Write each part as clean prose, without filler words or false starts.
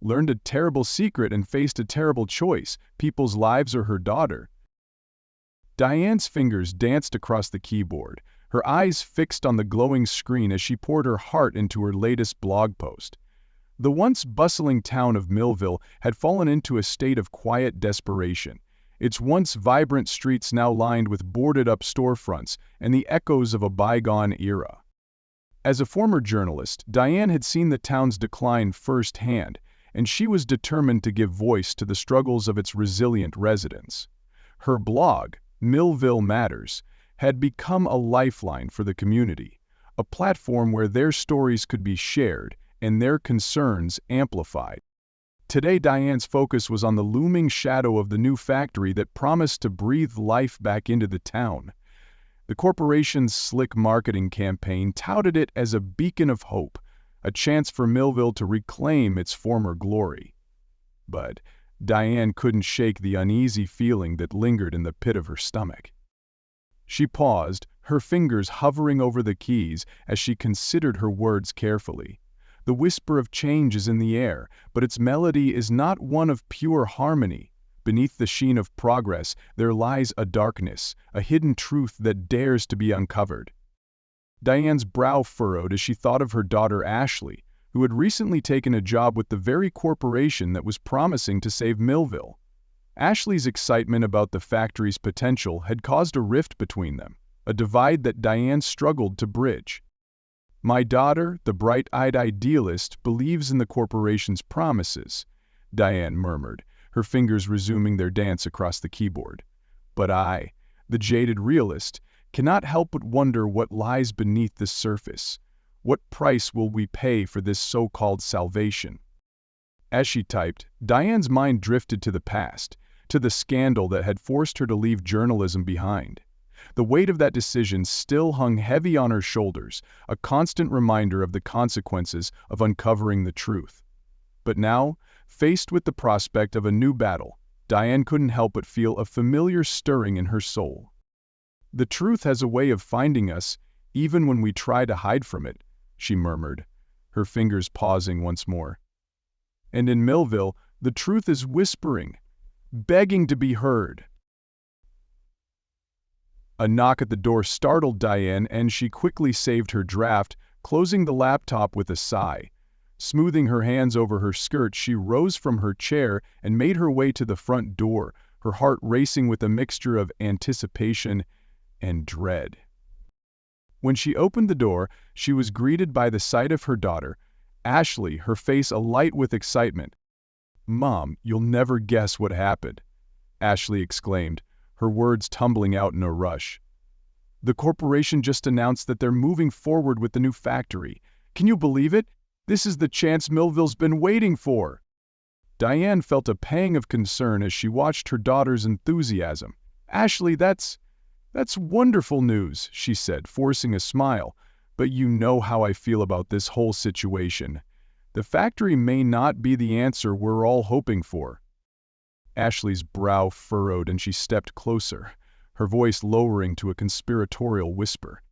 learned a terrible secret and faced a terrible choice, people's lives or her daughter. Diane's fingers danced across the keyboard, her eyes fixed on the glowing screen as she poured her heart into her latest blog post. The once bustling town of Millville had fallen into a state of quiet desperation, its once vibrant streets now lined with boarded-up storefronts and the echoes of a bygone era. As a former journalist, Diane had seen the town's decline firsthand, and she was determined to give voice to the struggles of its resilient residents. Her blog, Millville Matters, had become a lifeline for the community, a platform where their stories could be shared and their concerns amplified. Today, Diane's focus was on the looming shadow of the new factory that promised to breathe life back into the town. The corporation's slick marketing campaign touted it as a beacon of hope, a chance for Millville to reclaim its former glory. But Diane couldn't shake the uneasy feeling that lingered in the pit of her stomach. She paused, her fingers hovering over the keys as she considered her words carefully. The whisper of change is in the air, but its melody is not one of pure harmony. Beneath the sheen of progress, there lies a darkness, a hidden truth that dares to be uncovered. Diane's brow furrowed as she thought of her daughter Ashley, who had recently taken a job with the very corporation that was promising to save Millville. Ashley's excitement about the factory's potential had caused a rift between them, a divide that Diane struggled to bridge. "My daughter, the bright-eyed idealist, believes in the corporation's promises," Diane murmured, her fingers resuming their dance across the keyboard. "But I, the jaded realist, cannot help but wonder what lies beneath the surface. What price will we pay for this so-called salvation?" As she typed, Diane's mind drifted to the past, to the scandal that had forced her to leave journalism behind. The weight of that decision still hung heavy on her shoulders, a constant reminder of the consequences of uncovering the truth. But now, faced with the prospect of a new battle, Diane couldn't help but feel a familiar stirring in her soul. "The truth has a way of finding us, even when we try to hide from it," she murmured, her fingers pausing once more. "And in Millville, the truth is whispering, begging to be heard." A knock at the door startled Diane, and she quickly saved her draft, closing the laptop with a sigh. Smoothing her hands over her skirt, she rose from her chair and made her way to the front door, her heart racing with a mixture of anticipation and dread. When she opened the door, she was greeted by the sight of her daughter, Ashley, her face alight with excitement. "Mom, you'll never guess what happened," Ashley exclaimed, her words tumbling out in a rush. "The corporation just announced that they're moving forward with the new factory. Can you believe it? This is the chance Millville's been waiting for." Diane felt a pang of concern as she watched her daughter's enthusiasm. "Ashley, that's wonderful news," she said, forcing a smile. "But you know how I feel about this whole situation. The factory may not be the answer we're all hoping for." Ashley's brow furrowed and she stepped closer, her voice lowering to a conspiratorial whisper.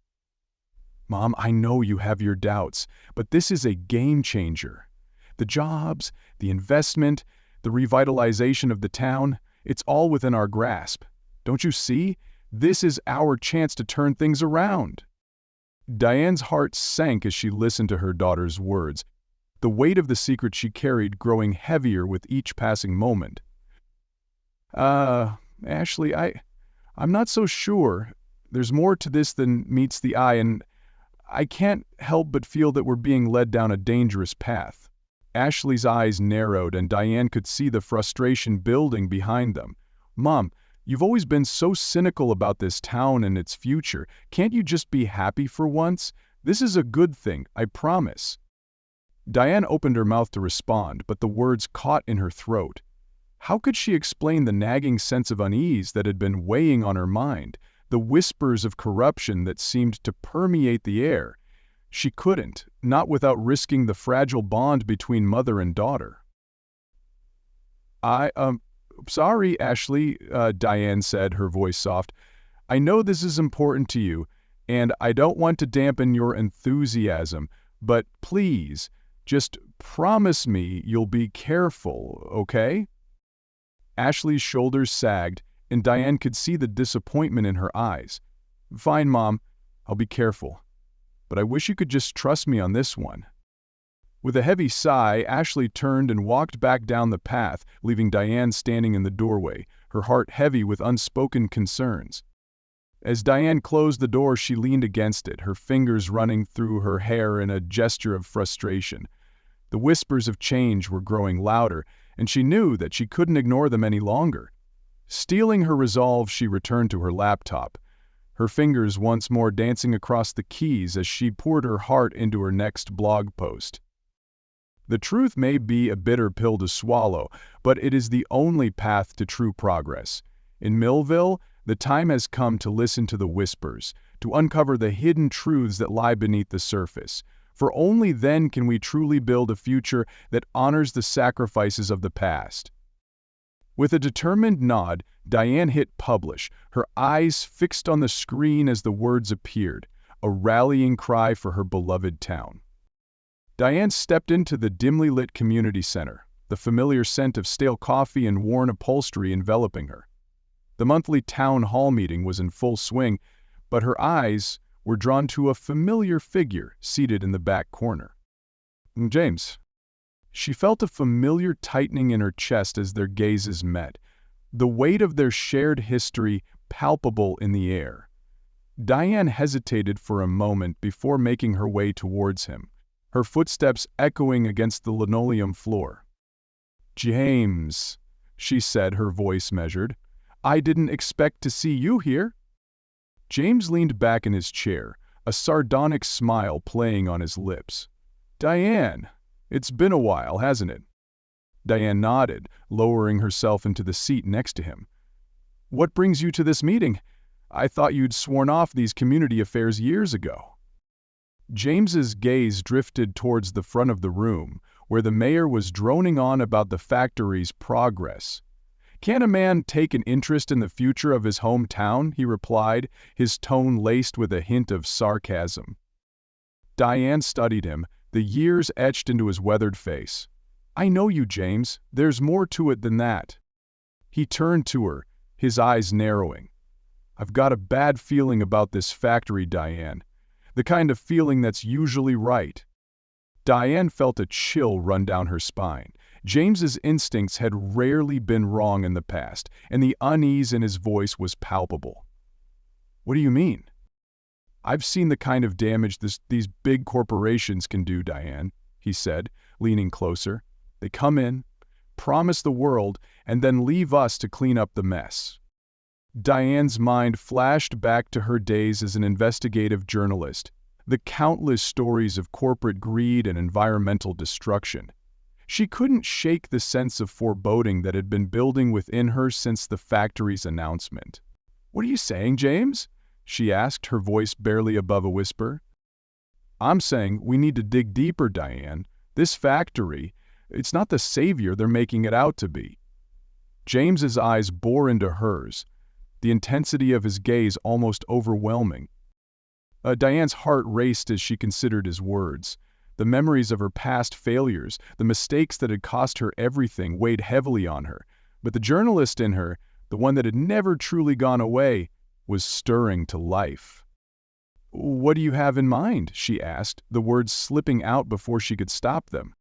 "Mom, I know you have your doubts, but this is a game changer. The jobs, the investment, the revitalization of the town, it's all within our grasp. Don't you see? This is our chance to turn things around." Diane's heart sank as she listened to her daughter's words, the weight of the secret she carried growing heavier with each passing moment. Ashley, I'm not so sure. There's more to this than meets the eye, and I can't help but feel that we're being led down a dangerous path." Ashley's eyes narrowed and Diane could see the frustration building behind them. "Mom, you've always been so cynical about this town and its future. Can't you just be happy for once? This is a good thing, I promise." Diane opened her mouth to respond, but the words caught in her throat. How could she explain the nagging sense of unease that had been weighing on her mind, the whispers of corruption that seemed to permeate the air? She couldn't, not without risking the fragile bond between mother and daughter. Sorry, Ashley," Diane said, her voice soft. "I know this is important to you, and I don't want to dampen your enthusiasm, but please, just Promise me you'll be careful, okay? Ashley's shoulders sagged, and Diane could see the disappointment in her eyes. Fine, Mom. I'll be careful. But I wish you could just trust me on this one. With a heavy sigh, Ashley turned and walked back down the path, leaving Diane standing in the doorway, her heart heavy with unspoken concerns. As Diane closed the door, she leaned against it, her fingers running through her hair in a gesture of frustration. The whispers of change were growing louder, and she knew that she couldn't ignore them any longer. Steeling her resolve, she returned to her laptop, her fingers once more dancing across the keys as she poured her heart into her next blog post. The truth may be a bitter pill to swallow, but it is the only path to true progress. In Millville, the time has come to listen to the whispers, to uncover the hidden truths that lie beneath the surface. For only then can we truly build a future that honors the sacrifices of the past. With a determined nod, Diane hit publish, her eyes fixed on the screen as the words appeared, a rallying cry for her beloved town. Diane stepped into the dimly lit community center, the familiar scent of stale coffee and worn upholstery enveloping her. The monthly town hall meeting was in full swing, but her eyes were drawn to a familiar figure seated in the back corner. James. She felt a familiar tightening in her chest as their gazes met, the weight of their shared history palpable in the air. Diane hesitated for a moment before making her way towards him, her footsteps echoing against the linoleum floor. James, she said, her voice measured. I didn't expect to see you here. James leaned back in his chair, a sardonic smile playing on his lips. Diane, it's been a while, hasn't it? Diane nodded, lowering herself into the seat next to him. What brings you to this meeting? I thought you'd sworn off these community affairs years ago. James's gaze drifted towards the front of the room, where the mayor was droning on about the factory's progress. Can a man take an interest in the future of his hometown? He replied, his tone laced with a hint of sarcasm. Diane studied him, the years etched into his weathered face. I know you, James. There's more to it than that. He turned to her, his eyes narrowing. I've got a bad feeling about this factory, Diane. The kind of feeling that's usually right. Diane felt a chill run down her spine. James's instincts had rarely been wrong in the past, and the unease in his voice was palpable. What do you mean? I've seen the kind of damage these big corporations can do, Diane, he said, leaning closer. They come in, promise the world, and then leave us to clean up the mess. Diane's mind flashed back to her days as an investigative journalist, the countless stories of corporate greed and environmental destruction. She couldn't shake the sense of foreboding that had been building within her since the factory's announcement. What are you saying, James? She asked, her voice barely above a whisper. I'm saying we need to dig deeper, Diane. This factory, it's not the savior they're making it out to be. James's eyes bore into hers, the intensity of his gaze almost overwhelming. Diane's heart raced as she considered his words. The memories of her past failures, the mistakes that had cost her everything, weighed heavily on her. But the journalist in her, the one that had never truly gone away, was stirring to life. What do you have in mind? She asked, the words slipping out before she could stop them.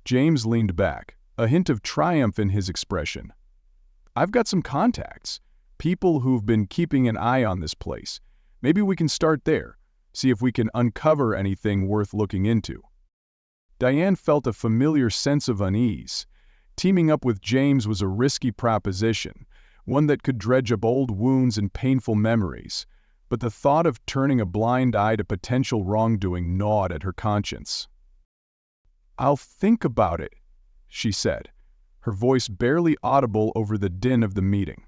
James leaned back, a hint of triumph in his expression. I've got some contacts. People who've been keeping an eye on this place. Maybe we can start there, see if we can uncover anything worth looking into. Diane felt a familiar sense of unease. Teaming up with James was a risky proposition, one that could dredge up old wounds and painful memories, but the thought of turning a blind eye to potential wrongdoing gnawed at her conscience. I'll think about it, she said, her voice barely audible over the din of the meeting.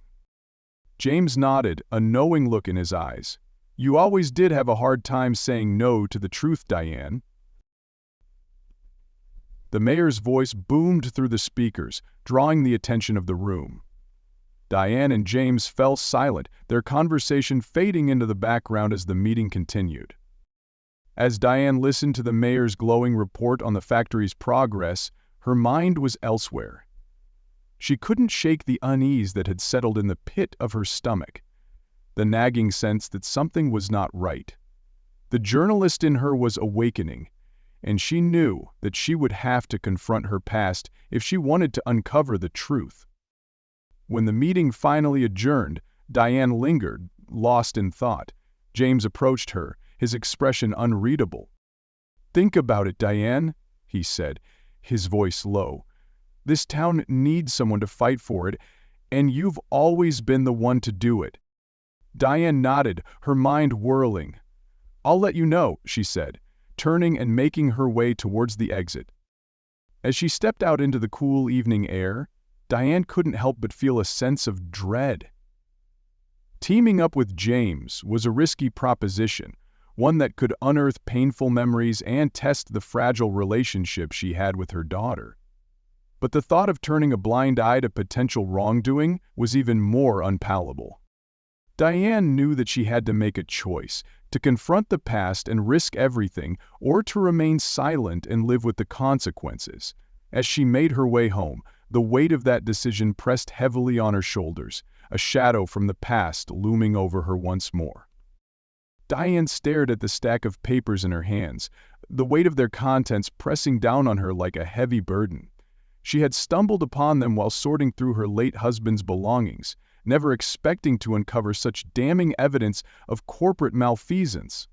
James nodded, a knowing look in his eyes. You always did have a hard time saying no to the truth, Diane. The mayor's voice boomed through the speakers, drawing the attention of the room. Diane and James fell silent, their conversation fading into the background as the meeting continued. As Diane listened to the mayor's glowing report on the factory's progress, her mind was elsewhere. She couldn't shake the unease that had settled in the pit of her stomach, the nagging sense that something was not right. The journalist in her was awakening, and she knew that she would have to confront her past if she wanted to uncover the truth. When the meeting finally adjourned, Diane lingered, lost in thought. James approached her, his expression unreadable. "Think about it, Diane," he said, his voice low. "This town needs someone to fight for it, and you've always been the one to do it." Diane nodded, her mind whirling. "I'll let you know," she said, turning and making her way towards the exit. As she stepped out into the cool evening air, Diane couldn't help but feel a sense of dread. Teaming up with James was a risky proposition, one that could unearth painful memories and test the fragile relationship she had with her daughter. But the thought of turning a blind eye to potential wrongdoing was even more unpalatable. Diane knew that she had to make a choice, to confront the past and risk everything, or to remain silent and live with the consequences. As she made her way home, the weight of that decision pressed heavily on her shoulders, a shadow from the past looming over her once more. Diane stared at the stack of papers in her hands, the weight of their contents pressing down on her like a heavy burden. She had stumbled upon them while sorting through her late husband's belongings, never expecting to uncover such damning evidence of corporate malfeasance.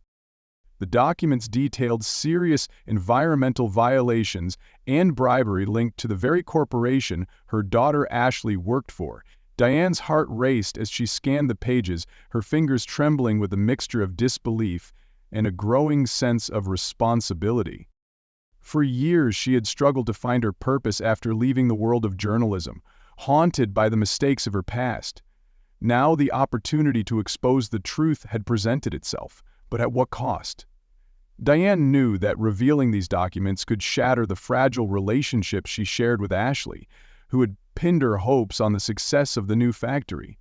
The documents detailed serious environmental violations and bribery linked to the very corporation her daughter Ashley worked for. Diane's heart raced as she scanned the pages, her fingers trembling with a mixture of disbelief and a growing sense of responsibility. For years she had struggled to find her purpose after leaving the world of journalism, haunted by the mistakes of her past. Now the opportunity to expose the truth had presented itself, but at what cost? Diane knew that revealing these documents could shatter the fragile relationship she shared with Ashley, who had pinned her hopes on the success of the new factory.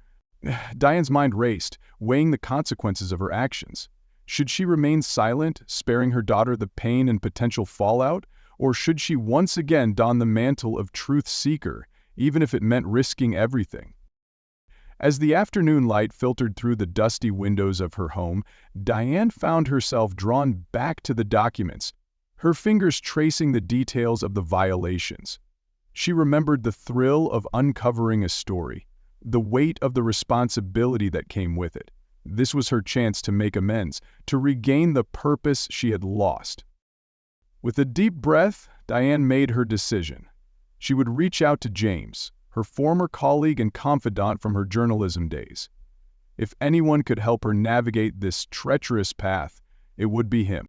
Diane's mind raced, weighing the consequences of her actions. Should she remain silent, sparing her daughter the pain and potential fallout, or should she once again don the mantle of truth seeker, even if it meant risking everything? As the afternoon light filtered through the dusty windows of her home, Diane found herself drawn back to the documents, her fingers tracing the details of the violations. She remembered the thrill of uncovering a story, the weight of the responsibility that came with it. This was her chance to make amends, to regain the purpose she had lost. With a deep breath, Diane made her decision. She would reach out to James, her former colleague and confidant from her journalism days. If anyone could help her navigate this treacherous path, it would be him.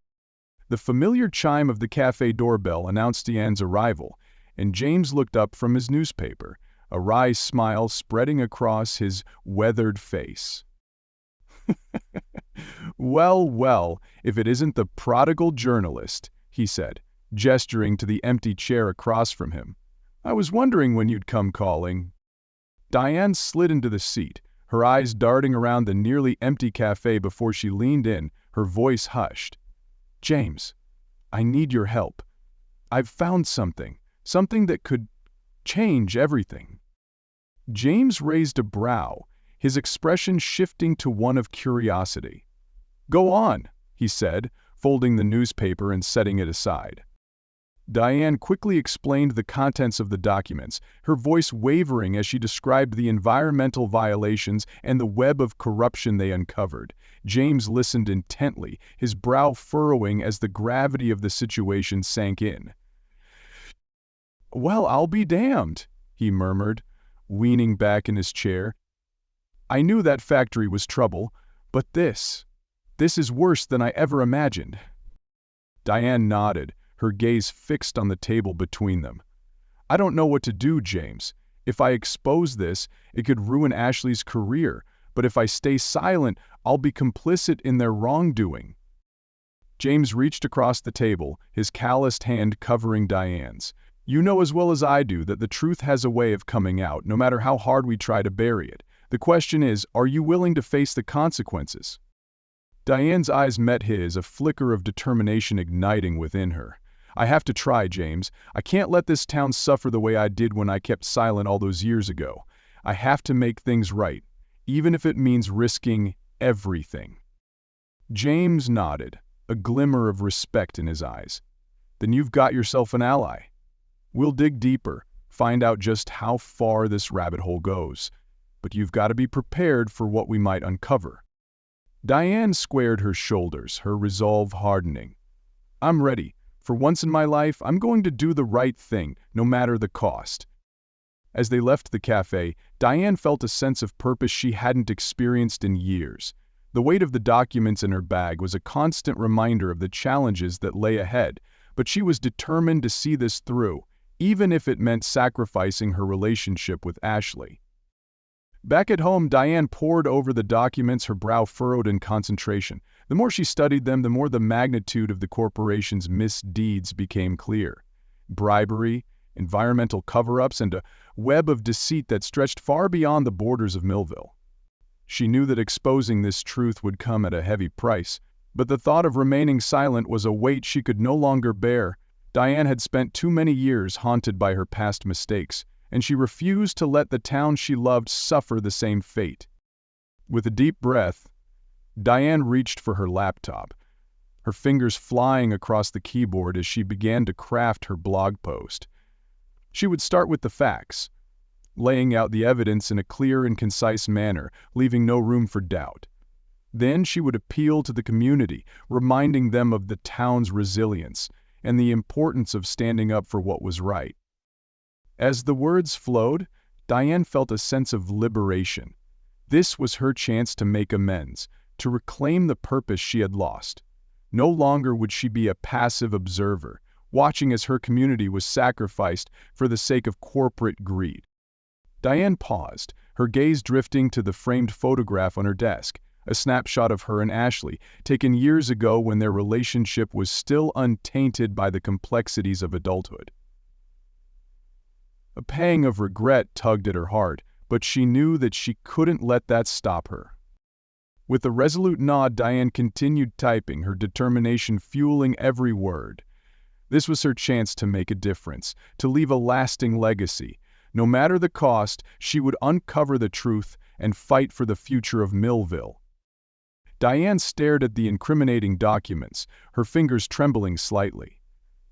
The familiar chime of the cafe doorbell announced Diane's arrival, and James looked up from his newspaper, a wry smile spreading across his weathered face. "Well, well, if it isn't the prodigal journalist," he said, gesturing to the empty chair across from him. "I was wondering when you'd come calling." Diane slid into the seat, her eyes darting around the nearly empty cafe before she leaned in, her voice hushed. "James, I need your help. I've found something that could change everything." James raised a brow, his expression shifting to one of curiosity. "Go on," he said, folding the newspaper and setting it aside. Diane quickly explained the contents of the documents, her voice wavering as she described the environmental violations and the web of corruption they uncovered. James listened intently, his brow furrowing as the gravity of the situation sank in. "Well, I'll be damned," he murmured, leaning back in his chair. "I knew that factory was trouble, but this is worse than I ever imagined." Diane nodded, her gaze fixed on the table between them. "I don't know what to do, James. If I expose this, it could ruin Ashley's career, but if I stay silent, I'll be complicit in their wrongdoing." James reached across the table, his calloused hand covering Diane's. "You know as well as I do that the truth has a way of coming out, no matter how hard we try to bury it. The question is, are you willing to face the consequences?" Diane's eyes met his, a flicker of determination igniting within her. I have to try, James. I can't let this town suffer the way I did when I kept silent all those years ago. I have to make things right, even if it means risking everything. James nodded, a glimmer of respect in his eyes. Then you've got yourself an ally. We'll dig deeper, find out just how far this rabbit hole goes. But you've got to be prepared for what we might uncover. Diane squared her shoulders, her resolve hardening. I'm ready. For once in my life, I'm going to do the right thing, no matter the cost. As they left the cafe, Diane felt a sense of purpose she hadn't experienced in years. The weight of the documents in her bag was a constant reminder of the challenges that lay ahead, but she was determined to see this through, even if it meant sacrificing her relationship with Ashley. Back at home, Diane pored over the documents, her brow furrowed in concentration. The more she studied them, the more the magnitude of the corporation's misdeeds became clear. Bribery, environmental cover-ups, and a web of deceit that stretched far beyond the borders of Millville. She knew that exposing this truth would come at a heavy price, but the thought of remaining silent was a weight she could no longer bear. Diane had spent too many years haunted by her past mistakes, and she refused to let the town she loved suffer the same fate. With a deep breath, Diane reached for her laptop, her fingers flying across the keyboard as she began to craft her blog post. She would start with the facts, laying out the evidence in a clear and concise manner, leaving no room for doubt. Then she would appeal to the community, reminding them of the town's resilience and the importance of standing up for what was right. As the words flowed, Diane felt a sense of liberation. This was her chance to make amends, to reclaim the purpose she had lost. No longer would she be a passive observer, watching as her community was sacrificed for the sake of corporate greed. Diane paused, her gaze drifting to the framed photograph on her desk, a snapshot of her and Ashley, taken years ago when their relationship was still untainted by the complexities of adulthood. A pang of regret tugged at her heart, but she knew that she couldn't let that stop her. With a resolute nod, Diane continued typing, her determination fueling every word. This was her chance to make a difference, to leave a lasting legacy. No matter the cost, she would uncover the truth and fight for the future of Millville. Diane stared at the incriminating documents, her fingers trembling slightly.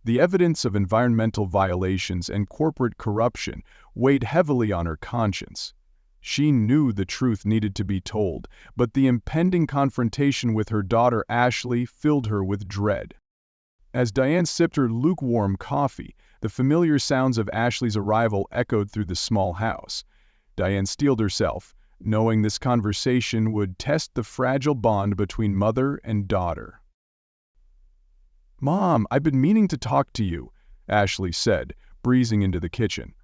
The evidence of environmental violations and corporate corruption weighed heavily on her conscience. She knew the truth needed to be told, but the impending confrontation with her daughter Ashley filled her with dread. As Diane sipped her lukewarm coffee, the familiar sounds of Ashley's arrival echoed through the small house. Diane steeled herself, knowing this conversation would test the fragile bond between mother and daughter. "Mom, I've been meaning to talk to you," Ashley said, breezing into the kitchen.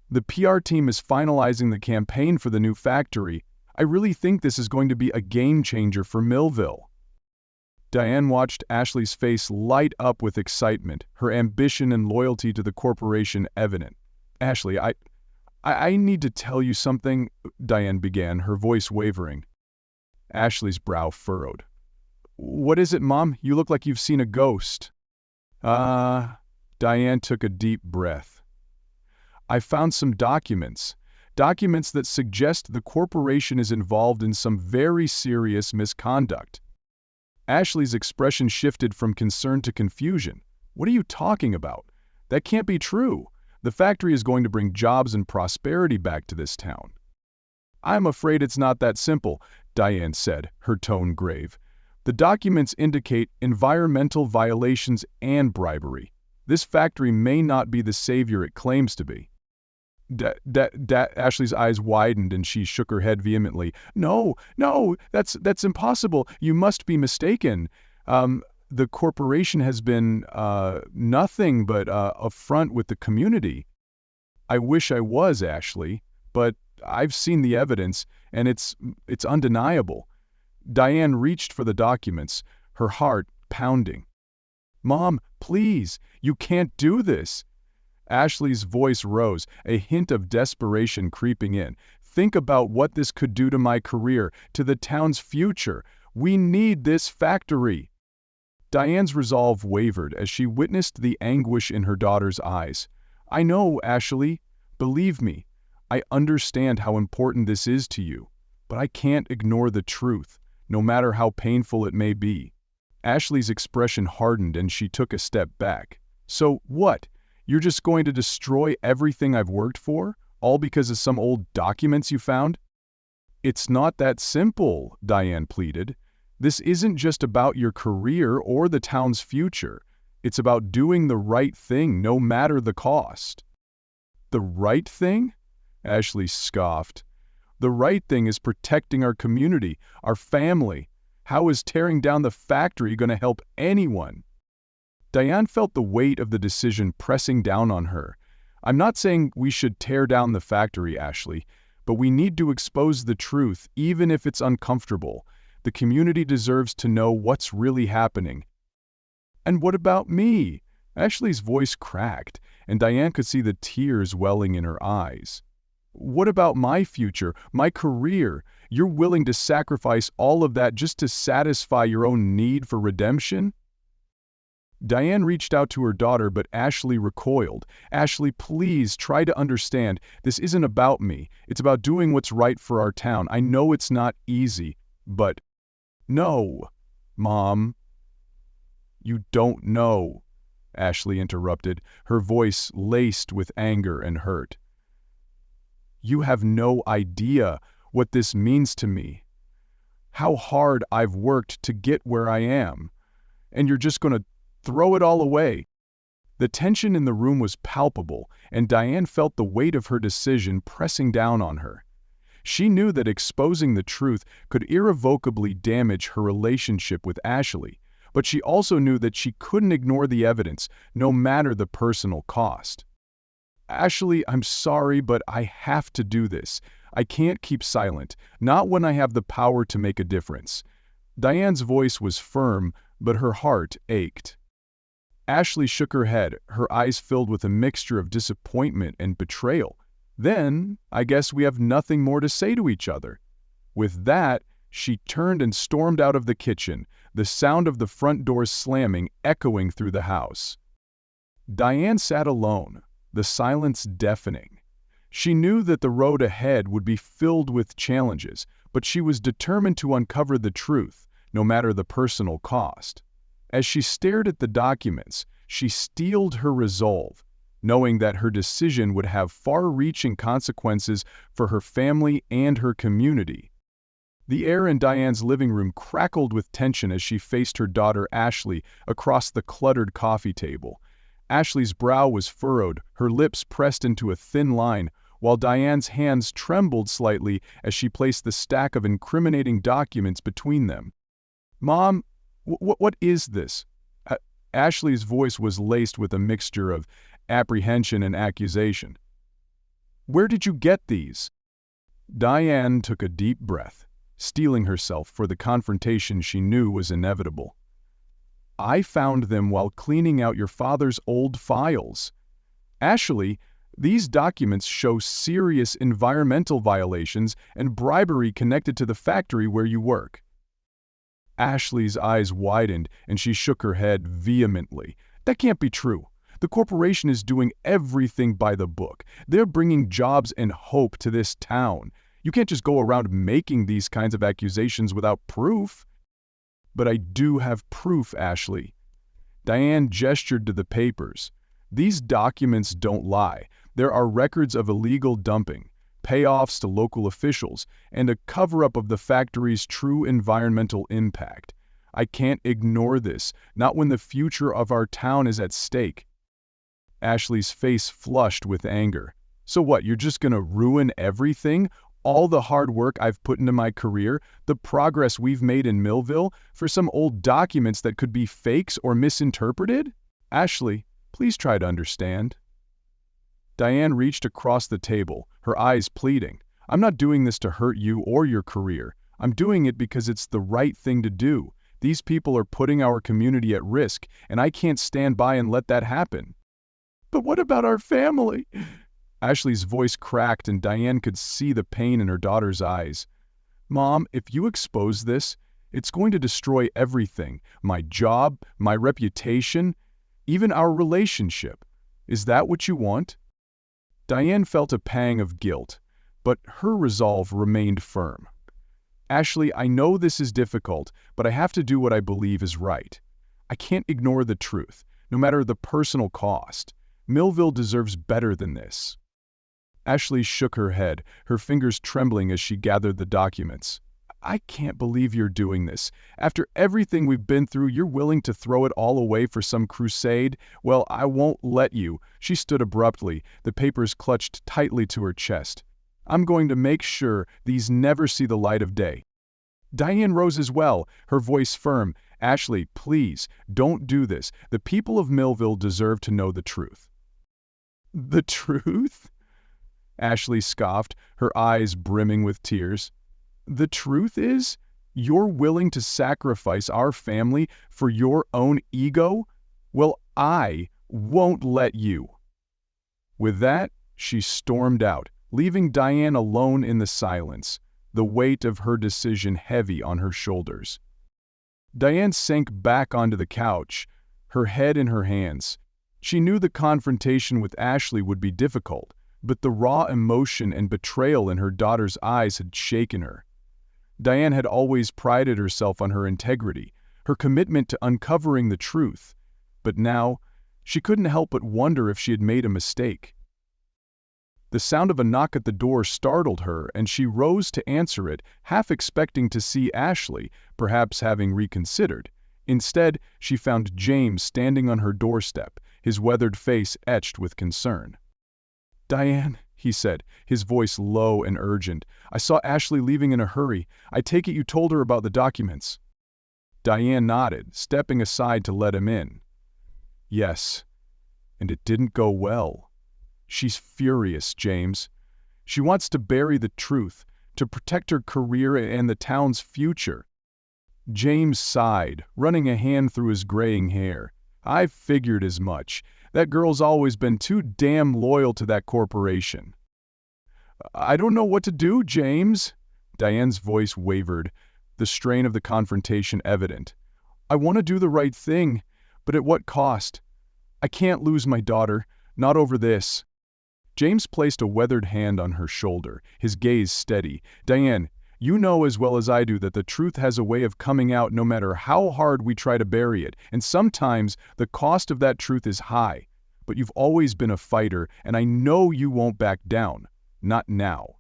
"The PR team is finalizing the campaign for the new factory. I really think this is going to be a game changer for Millville." Diane watched Ashley's face light up with excitement, her ambition and loyalty to the corporation evident. "Ashley, I need to tell you something," Diane began, her voice wavering. Ashley's brow furrowed. "What is it, Mom? You look like you've seen a ghost." Diane took a deep breath. "I found some documents that suggest the corporation is involved in some very serious misconduct." Ashley's expression shifted from concern to confusion. "What are you talking about? That can't be true. The factory is going to bring jobs and prosperity back to this town." "I'm afraid it's not that simple," Diane said, her tone grave. "The documents indicate environmental violations and bribery. This factory may not be the savior it claims to be." Ashley's eyes widened and she shook her head vehemently. No, that's impossible. You must be mistaken. The corporation has been nothing but a front with the community." "I wish I was, Ashley, but I've seen the evidence, and it's undeniable." Diane reached for the documents, her heart pounding. "Mom, please, you can't do this." Ashley's voice rose, a hint of desperation creeping in. "Think about what this could do to my career, to the town's future. We need this factory." Diane's resolve wavered as she witnessed the anguish in her daughter's eyes. "I know, Ashley. Believe me, I understand how important this is to you, but I can't ignore the truth, no matter how painful it may be." Ashley's expression hardened and she took a step back. "So what? You're just going to destroy everything I've worked for, all because of some old documents you found?" "It's not that simple," Diane pleaded. "This isn't just about your career or the town's future. It's about doing the right thing, no matter the cost." "The right thing?" Ashley scoffed. "The right thing is protecting our community, our family. How is tearing down the factory going to help anyone?" Diane felt the weight of the decision pressing down on her. "I'm not saying we should tear down the factory, Ashley, but we need to expose the truth, even if it's uncomfortable. The community deserves to know what's really happening." "And what about me?" Ashley's voice cracked, and Diane could see the tears welling in her eyes. "What about my future, my career? You're willing to sacrifice all of that just to satisfy your own need for redemption?" Diane reached out to her daughter, but Ashley recoiled. "Ashley, please try to understand. This isn't about me. It's about doing what's right for our town. I know it's not easy, but—" "No, Mom." "You don't know," Ashley interrupted, her voice laced with anger and hurt. "You have no idea what this means to me. How hard I've worked to get where I am. And you're just going to throw it all away." The tension in the room was palpable, and Diane felt the weight of her decision pressing down on her. She knew that exposing the truth could irrevocably damage her relationship with Ashley, but she also knew that she couldn't ignore the evidence, no matter the personal cost. "Ashley, I'm sorry, but I have to do this. I can't keep silent, not when I have the power to make a difference." Diane's voice was firm, but her heart ached. Ashley shook her head, her eyes filled with a mixture of disappointment and betrayal. "Then, I guess we have nothing more to say to each other." With that, she turned and stormed out of the kitchen, the sound of the front door slamming echoing through the house. Diane sat alone, the silence deafening. She knew that the road ahead would be filled with challenges, but she was determined to uncover the truth, no matter the personal cost. As she stared at the documents, she steeled her resolve, knowing that her decision would have far-reaching consequences for her family and her community. The air in Diane's living room crackled with tension as she faced her daughter Ashley across the cluttered coffee table. Ashley's brow was furrowed, her lips pressed into a thin line, while Diane's hands trembled slightly as she placed the stack of incriminating documents between them. "Mom, what is this?" Ashley's voice was laced with a mixture of apprehension and accusation. "Where did you get these?" Diane took a deep breath, steeling herself for the confrontation she knew was inevitable. "I found them while cleaning out your father's old files. Ashley, these documents show serious environmental violations and bribery connected to the factory where you work." Ashley's eyes widened and she shook her head vehemently. "That can't be true. The corporation is doing everything by the book. They're bringing jobs and hope to this town. You can't just go around making these kinds of accusations without proof." "But I do have proof, Ashley." Diane gestured to the papers. "These documents don't lie. There are records of illegal dumping, payoffs to local officials, and a cover-up of the factory's true environmental impact. I can't ignore this, not when the future of our town is at stake." Ashley's face flushed with anger. "So what, you're just gonna ruin everything? All the hard work I've put into my career, the progress we've made in Millville, for some old documents that could be fakes or misinterpreted? Ashley, please try to understand." Diane reached across the table, her eyes pleading. "I'm not doing this to hurt you or your career. I'm doing it because it's the right thing to do. These people are putting our community at risk, and I can't stand by and let that happen." "But what about our family?" Ashley's voice cracked and Diane could see the pain in her daughter's eyes. "Mom, if you expose this, It's going to destroy everything, my job, my reputation, even our relationship. Is that what you want?" Diane felt a pang of guilt, but her resolve remained firm. "Ashley, I know this is difficult, but I have to do what I believe is right. I can't ignore the truth, no matter the personal cost. Millville deserves better than this." Ashley shook her head, her fingers trembling as she gathered the documents. "I can't believe you're doing this. After everything we've been through, you're willing to throw it all away for some crusade? Well, I won't let you." She stood abruptly, the papers clutched tightly to her chest. "I'm going to make sure these never see the light of day." Diane rose as well, her voice firm. "Ashley, please, don't do this. The people of Millville deserve to know the truth." "The truth?" Ashley scoffed, her eyes brimming with tears. "The truth is, you're willing to sacrifice our family for your own ego? Well, I won't let you." With that, she stormed out, leaving Diane alone in the silence, the weight of her decision heavy on her shoulders. Diane sank back onto the couch, her head in her hands. She knew the confrontation with Ashley would be difficult, but the raw emotion and betrayal in her daughter's eyes had shaken her. Diane had always prided herself on her integrity, her commitment to uncovering the truth, but now she couldn't help but wonder if she had made a mistake. The sound of a knock at the door startled her, and she rose to answer it, half expecting to see Ashley, perhaps having reconsidered. Instead, she found James standing on her doorstep, his weathered face etched with concern. "Diane," he said, his voice low and urgent, "I saw Ashley leaving in a hurry. I take it you told her about the documents." Diane nodded, stepping aside to let him in. "Yes, and it didn't go well. She's furious, James. She wants to bury the truth, to protect her career and the town's future." James sighed, running a hand through his graying hair. "I figured as much. That girl's always been too damn loyal to that corporation." "I don't know what to do, James." Diane's voice wavered, the strain of the confrontation evident. "I want to do the right thing, but at what cost? I can't lose my daughter, not over this." James placed a weathered hand on her shoulder, his gaze steady. "Diane, you know as well as I do that the truth has a way of coming out no matter how hard we try to bury it, and sometimes the cost of that truth is high. But you've always been a fighter, and I know you won't back down. Not now."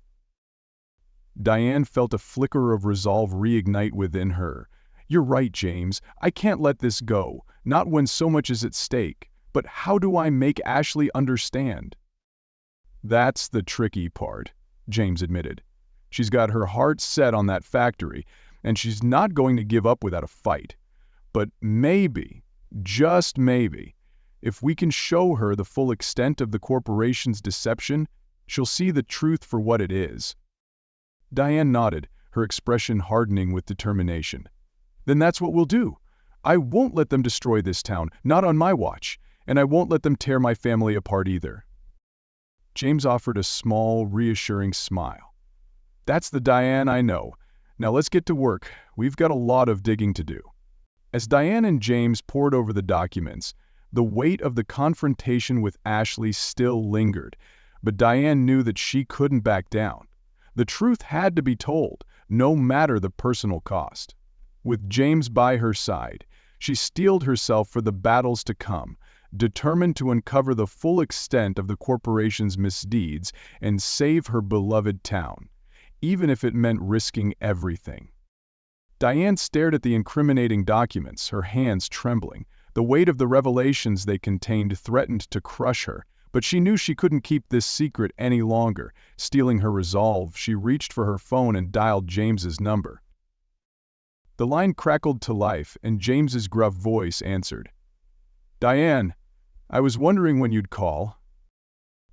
Diane felt a flicker of resolve reignite within her. "You're right, James. I can't let this go, not when so much is at stake. But how do I make Ashley understand?" "That's the tricky part," James admitted. "She's got her heart set on that factory, and she's not going to give up without a fight. But maybe, just maybe, if we can show her the full extent of the corporation's deception, she'll see the truth for what it is." Diane nodded, her expression hardening with determination. "Then that's what we'll do. I won't let them destroy this town, not on my watch, and I won't let them tear my family apart either." James offered a small, reassuring smile. "That's the Diane I know. Now let's get to work. We've got a lot of digging to do." As Diane and James pored over the documents, the weight of the confrontation with Ashley still lingered, but Diane knew that she couldn't back down. The truth had to be told, no matter the personal cost. With James by her side, she steeled herself for the battles to come, determined to uncover the full extent of the corporation's misdeeds and save her beloved town, even if it meant risking everything. Diane stared at the incriminating documents, her hands trembling. The weight of the revelations they contained threatened to crush her, but she knew she couldn't keep this secret any longer. Steeling her resolve, she reached for her phone and dialed James's number. The line crackled to life, and James's gruff voice answered. "Diane, I was wondering when you'd call."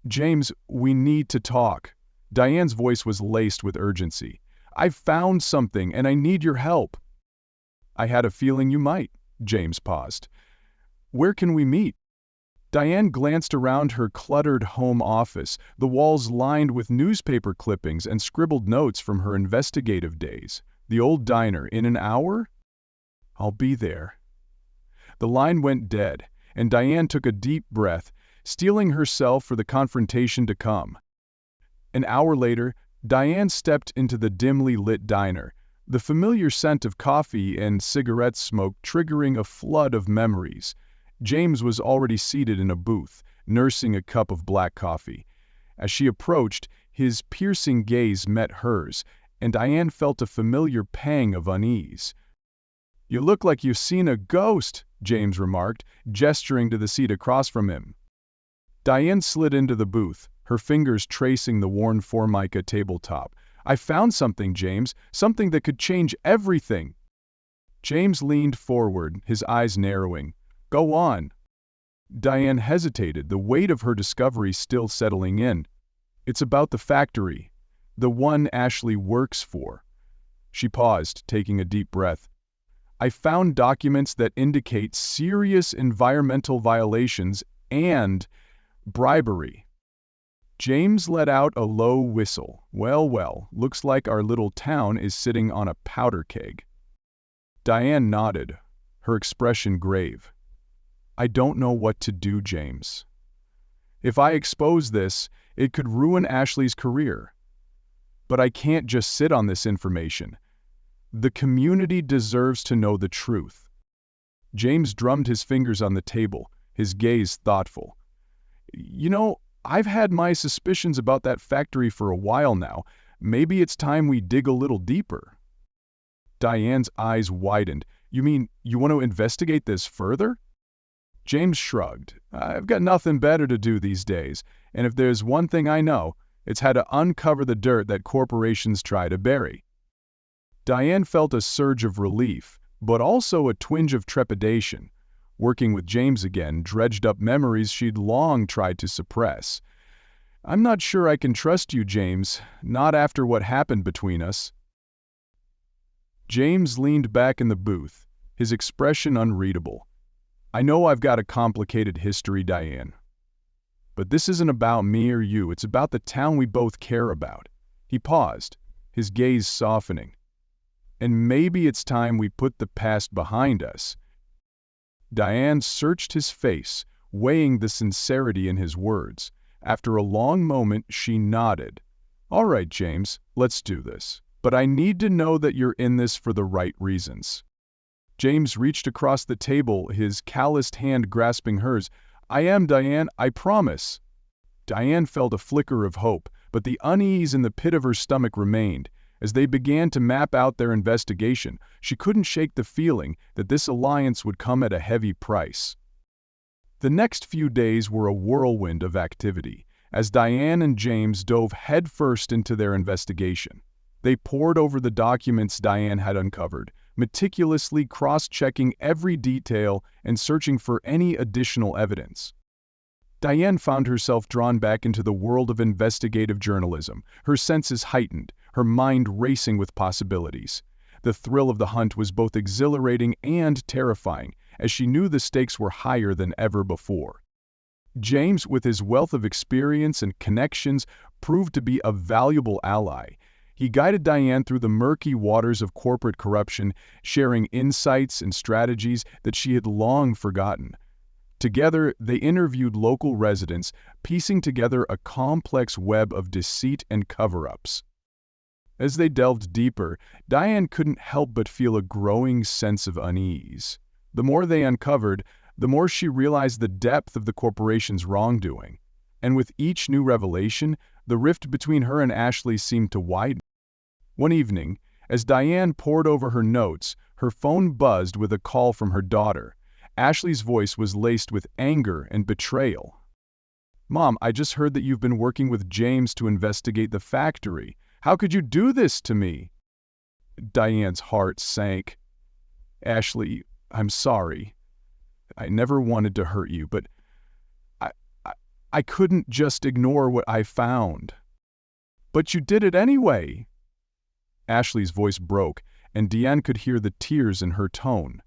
"James, we need to talk." Diane's voice was laced with urgency. "I've found something, and I need your help." "I had a feeling you might." James paused. "Where can we meet?" Diane glanced around her cluttered home office, the walls lined with newspaper clippings and scribbled notes from her investigative days. "The old diner, in an hour?" I'll be there." The line went dead, and Diane took a deep breath, steeling herself for the confrontation to come. An hour later, Diane stepped into the dimly lit diner, the familiar scent of coffee and cigarette smoke triggering a flood of memories. James was already seated in a booth, nursing a cup of black coffee. As she approached, his piercing gaze met hers, and Diane felt a familiar pang of unease. "You look like you've seen a ghost," James remarked, gesturing to the seat across from him. Diane slid into the booth, her fingers tracing the worn Formica tabletop. "I found something, James, something that could change everything." James leaned forward, his eyes narrowing. "Go on." Diane hesitated, the weight of her discovery still settling in. "It's about the factory, the one Ashley works for." She paused, taking a deep breath. "I found documents that indicate serious environmental violations and bribery." James let out a low whistle. Well, looks like our little town is sitting on a powder keg." Diane nodded, her expression grave. "I don't know what to do, James. If I expose this, it could ruin Ashley's career. But I can't just sit on this information. The community deserves to know the truth." James drummed his fingers on the table, his gaze thoughtful. "You know, I've had my suspicions about that factory for a while now. Maybe it's time we dig a little deeper." Diane's eyes widened. "You mean you want to investigate this further?" James shrugged. "I've got nothing better to do these days, and if there's one thing I know, it's how to uncover the dirt that corporations try to bury." Diane felt a surge of relief, but also a twinge of trepidation. Working with James again dredged up memories she'd long tried to suppress. "I'm not sure I can trust you, James, not after what happened between us." James leaned back in the booth, his expression unreadable. "I know I've got a complicated history, Diane. But this isn't about me or you, it's about the town we both care about." He paused, his gaze softening. "And maybe it's time we put the past behind us." Diane searched his face, weighing the sincerity in his words. After a long moment, she nodded. "All right, James, let's do this. But I need to know that you're in this for the right reasons." James reached across the table, his calloused hand grasping hers. "I am, Diane, I promise." Diane felt a flicker of hope, but the unease in the pit of her stomach remained. As they began to map out their investigation, she couldn't shake the feeling that this alliance would come at a heavy price. The next few days were a whirlwind of activity, as Diane and James dove headfirst into their investigation. They pored over the documents Diane had uncovered, meticulously cross-checking every detail and searching for any additional evidence. Diane found herself drawn back into the world of investigative journalism, her senses heightened, her mind racing with possibilities. The thrill of the hunt was both exhilarating and terrifying, as she knew the stakes were higher than ever before. James, with his wealth of experience and connections, proved to be a valuable ally. He guided Diane through the murky waters of corporate corruption, sharing insights and strategies that she had long forgotten. Together, they interviewed local residents, piecing together a complex web of deceit and cover-ups. As they delved deeper, Diane couldn't help but feel a growing sense of unease. The more they uncovered, the more she realized the depth of the corporation's wrongdoing. And with each new revelation, the rift between her and Ashley seemed to widen. One evening, as Diane pored over her notes, her phone buzzed with a call from her daughter. Ashley's voice was laced with anger and betrayal. "Mom, I just heard that you've been working with James to investigate the factory. How could you do this to me?" Diane's heart sank. "Ashley, I'm sorry. I never wanted to hurt you, but I couldn't just ignore what I found." "But you did it anyway." Ashley's voice broke, and Diane could hear the tears in her tone.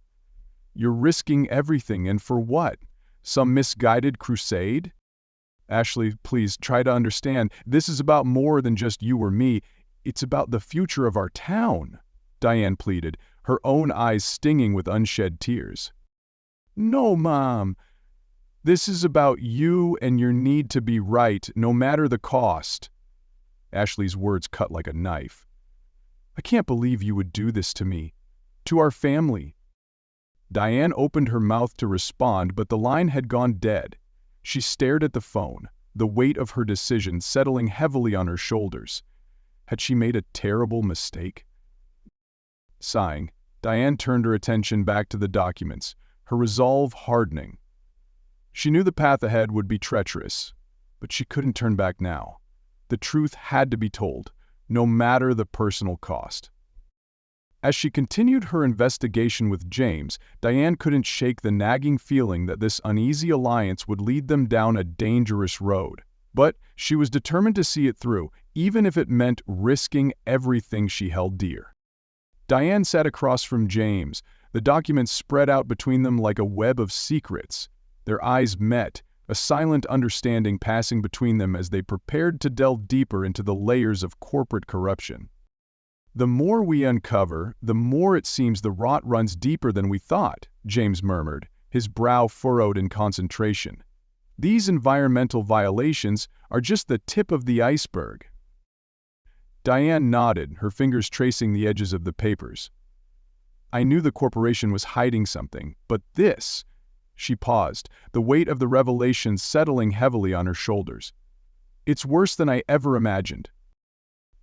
"You're risking everything, and for what? Some misguided crusade?" "Ashley, please try to understand. This is about more than just you or me. It's about the future of our town," Diane pleaded, her own eyes stinging with unshed tears. "No, Mom. This is about you and your need to be right, no matter the cost." Ashley's words cut like a knife. "I can't believe you would do this to me, to our family." Diane opened her mouth to respond, but the line had gone dead. She stared at the phone, the weight of her decision settling heavily on her shoulders. Had she made a terrible mistake? Sighing, Diane turned her attention back to the documents, her resolve hardening. She knew the path ahead would be treacherous, but she couldn't turn back now. The truth had to be told, no matter the personal cost. As she continued her investigation with James, Diane couldn't shake the nagging feeling that this uneasy alliance would lead them down a dangerous road. But she was determined to see it through, even if it meant risking everything she held dear. Diane sat across from James, the documents spread out between them like a web of secrets. Their eyes met, a silent understanding passing between them as they prepared to delve deeper into the layers of corporate corruption. "The more we uncover, the more it seems the rot runs deeper than we thought," James murmured, his brow furrowed in concentration. "These environmental violations are just the tip of the iceberg." Diane nodded, her fingers tracing the edges of the papers. "I knew the corporation was hiding something, but this—" She paused, the weight of the revelation settling heavily on her shoulders. "It's worse than I ever imagined."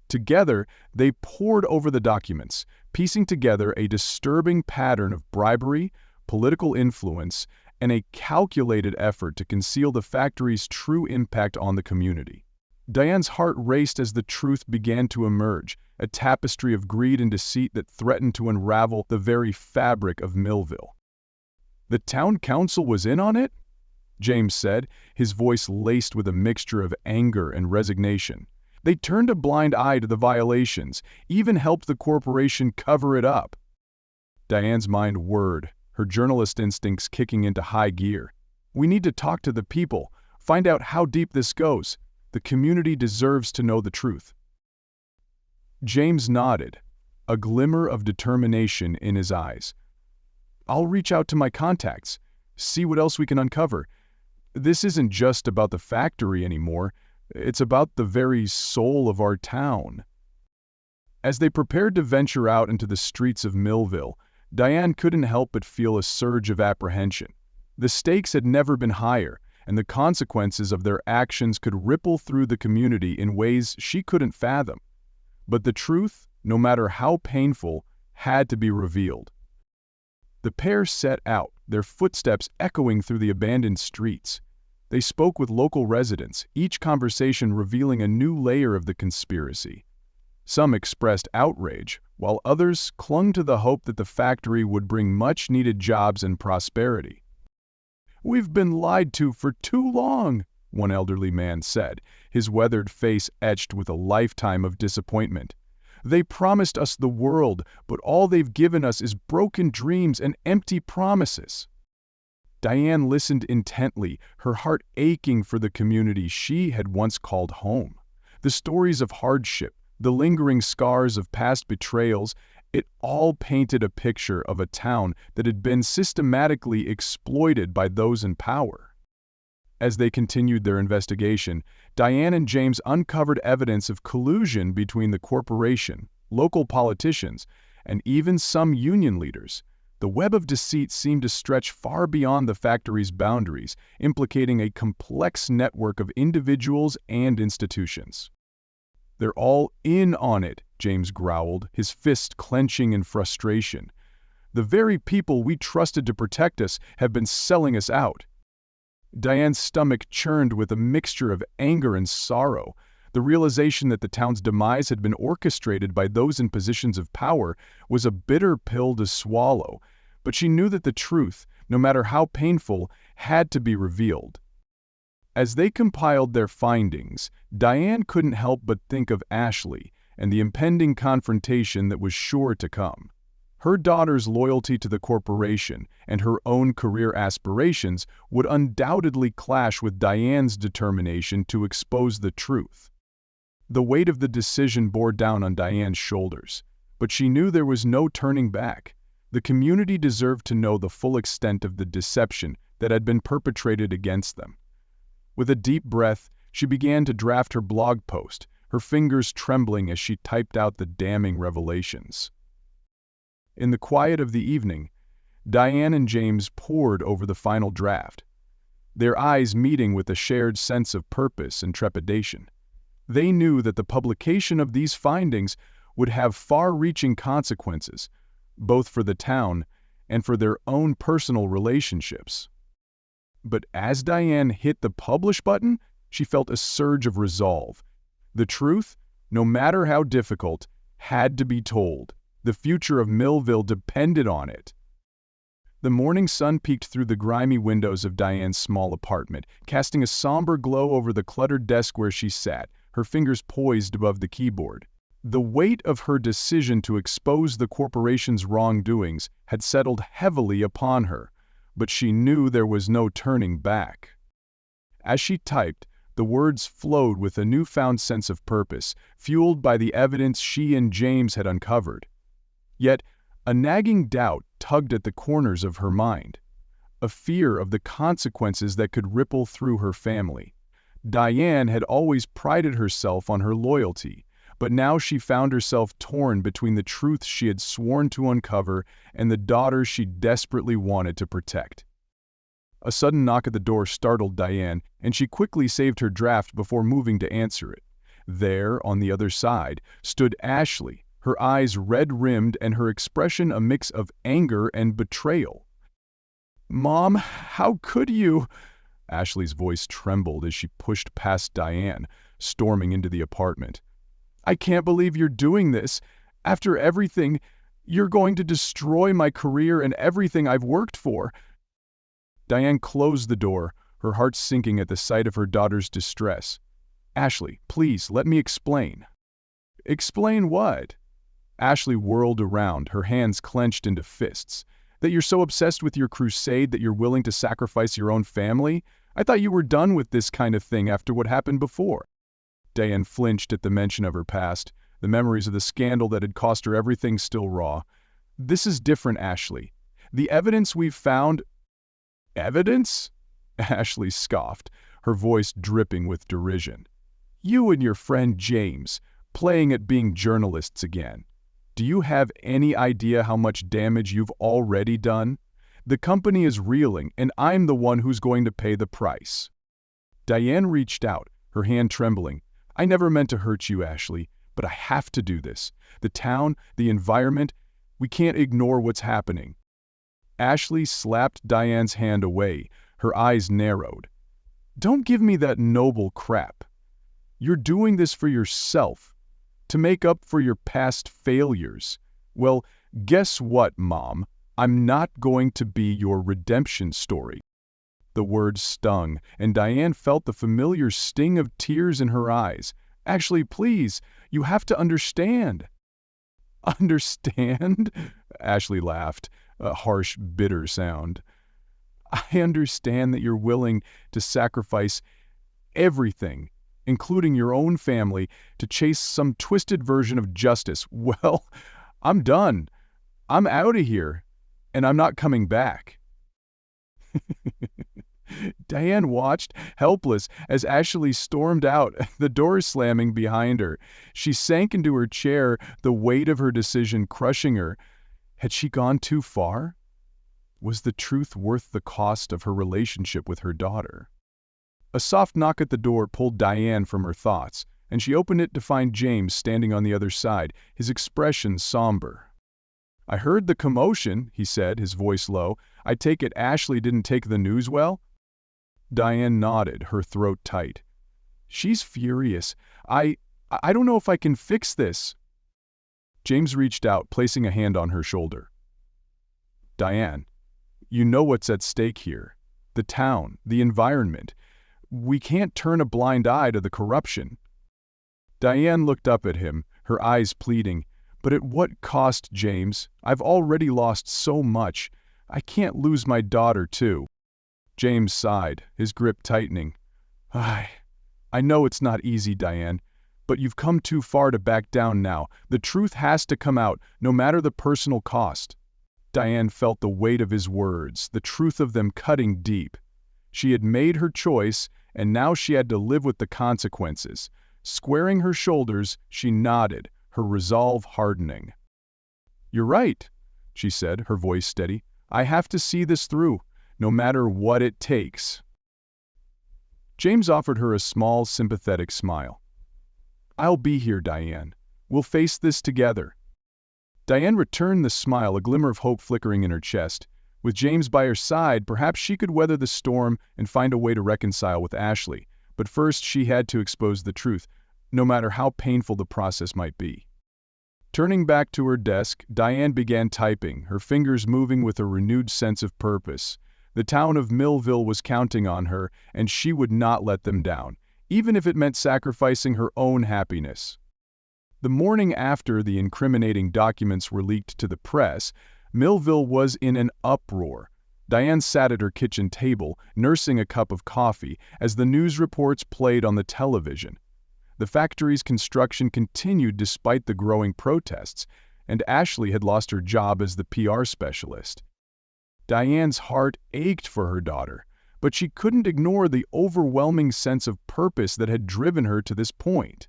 Together, they pored over the documents, piecing together a disturbing pattern of bribery, political influence, and a calculated effort to conceal the factory's true impact on the community. Diane's heart raced as the truth began to emerge, a tapestry of greed and deceit that threatened to unravel the very fabric of Millville. "The town council was in on it?" James said, his voice laced with a mixture of anger and resignation. "They turned a blind eye to the violations, even helped the corporation cover it up." Diane's mind whirred, her journalist instincts kicking into high gear. "We need to talk to the people, find out how deep this goes. The community deserves to know the truth." James nodded, a glimmer of determination in his eyes. "I'll reach out to my contacts, see what else we can uncover. This isn't just about the factory anymore. It's about the very soul of our town." As they prepared to venture out into the streets of Millville, Diane couldn't help but feel a surge of apprehension. The stakes had never been higher, and the consequences of their actions could ripple through the community in ways she couldn't fathom. But the truth, no matter how painful, had to be revealed. The pair set out, their footsteps echoing through the abandoned streets. They spoke with local residents, each conversation revealing a new layer of the conspiracy. Some expressed outrage, while others clung to the hope that the factory would bring much-needed jobs and prosperity. "We've been lied to for too long," one elderly man said, his weathered face etched with a lifetime of disappointment. "They promised us the world, but all they've given us is broken dreams and empty promises." Diane listened intently, her heart aching for the community she had once called home. The stories of hardship, the lingering scars of past betrayals, it all painted a picture of a town that had been systematically exploited by those in power. As they continued their investigation, Diane and James uncovered evidence of collusion between the corporation, local politicians, and even some union leaders. The web of deceit seemed to stretch far beyond the factory's boundaries, implicating a complex network of individuals and institutions. "They're all in on it," James growled, his fist clenching in frustration. "The very people we trusted to protect us have been selling us out." Diane's stomach churned with a mixture of anger and sorrow. The realization that the town's demise had been orchestrated by those in positions of power was a bitter pill to swallow, but she knew that the truth, no matter how painful, had to be revealed. As they compiled their findings, Diane couldn't help but think of Ashley and the impending confrontation that was sure to come. Her daughter's loyalty to the corporation and her own career aspirations would undoubtedly clash with Diane's determination to expose the truth. The weight of the decision bore down on Diane's shoulders, But she knew there was no turning back. The community deserved to know the full extent of the deception that had been perpetrated against them. With a deep breath, she began to draft her blog post, her fingers trembling as she typed out the damning revelations. In the quiet of the evening, Diane and James pored over the final draft, their eyes meeting with a shared sense of purpose and trepidation. They knew that the publication of these findings would have far-reaching consequences, both for the town and for their own personal relationships. But as Diane hit the publish button, she felt a surge of resolve. The truth, no matter how difficult, had to be told. The future of Millville depended on it. The morning sun peeked through the grimy windows of Diane's small apartment, casting a somber glow over the cluttered desk where she sat, her fingers poised above the keyboard. The weight of her decision to expose the corporation's wrongdoings had settled heavily upon her, but she knew there was no turning back. As she typed, the words flowed with a newfound sense of purpose, fueled by the evidence she and James had uncovered. Yet, a nagging doubt tugged at the corners of her mind, a fear of the consequences that could ripple through her family. Diane had always prided herself on her loyalty, but now she found herself torn between the truth she had sworn to uncover and the daughter she desperately wanted to protect. A sudden knock at the door startled Diane, and she quickly saved her draft before moving to answer it. There, on the other side, stood Ashley, her eyes red-rimmed and her expression a mix of anger and betrayal. "Mom, how could you?" Ashley's voice trembled as she pushed past Diane, storming into the apartment. "I can't believe you're doing this. After everything, you're going to destroy my career and everything I've worked for." Diane closed the door, her heart sinking at the sight of her daughter's distress. "Ashley, please, let me explain." "Explain what?" Ashley whirled around, her hands clenched into fists. "That you're so obsessed with your crusade that you're willing to sacrifice your own family? I thought you were done with this kind of thing after what happened before." Diane flinched at the mention of her past, the memories of the scandal that had cost her everything still raw. "This is different, Ashley. The evidence we've found—" "Evidence?" Ashley scoffed, her voice dripping with derision. "You and your friend James, playing at being journalists again. Do you have any idea how much damage you've already done? The company is reeling, and I'm the one who's going to pay the price." Diane reached out, her hand trembling. "I never meant to hurt you, Ashley, but I have to do this. The town, the environment, we can't ignore what's happening." Ashley slapped Diane's hand away, her eyes narrowed. "Don't give me that noble crap. You're doing this for yourself, to make up for your past failures. Well, guess what, Mom? I'm not going to be your redemption story." The words stung, and Diane felt the familiar sting of tears in her eyes. "Ashley, please, you have to understand." "Understand?" Ashley laughed, a harsh, bitter sound. "I understand that you're willing to sacrifice everything, including your own family, to chase some twisted version of justice. Well, I'm done. I'm out of here, and I'm not coming back." Diane watched, helpless, as Ashley stormed out, the door slamming behind her. She sank into her chair, the weight of her decision crushing her. Had she gone too far? Was the truth worth the cost of her relationship with her daughter? A soft knock at the door pulled Diane from her thoughts, and she opened it to find James standing on the other side, his expression somber. "I heard the commotion," he said, his voice low. "I take it Ashley didn't take the news well?" Diane nodded, her throat tight. "She's furious. I don't know if I can fix this." James reached out, placing a hand on her shoulder. "Diane, you know what's at stake here. The town, the environment. We can't turn a blind eye to the corruption." Diane looked up at him, her eyes pleading. "But at what cost, James? I've already lost so much. I can't lose my daughter, too." James sighed, his grip tightening. I know it's not easy, Diane, But you've come too far to back down now. The truth has to come out, no matter the personal cost. Diane felt the weight of his words, the truth of them cutting deep. She had made her choice, and now she had to live with the consequences. Squaring her shoulders, she nodded, her resolve hardening. "You're right," she said, her voice steady. "I have to see this through, no matter what it takes." James offered her a small, sympathetic smile. "I'll be here, Diane. We'll face this together." Diane returned the smile, a glimmer of hope flickering in her chest. With James by her side, perhaps she could weather the storm and find a way to reconcile with Ashley. But first, she had to expose the truth, no matter how painful the process might be. Turning back to her desk, Diane began typing, her fingers moving with a renewed sense of purpose. The town of Millville was counting on her, and she would not let them down, even if it meant sacrificing her own happiness. The morning after the incriminating documents were leaked to the press, Millville was in an uproar. Diane sat at her kitchen table, nursing a cup of coffee, as the news reports played on the television. The factory's construction continued despite the growing protests, and Ashley had lost her job as the PR specialist. Diane's heart ached for her daughter, but she couldn't ignore the overwhelming sense of purpose that had driven her to this point.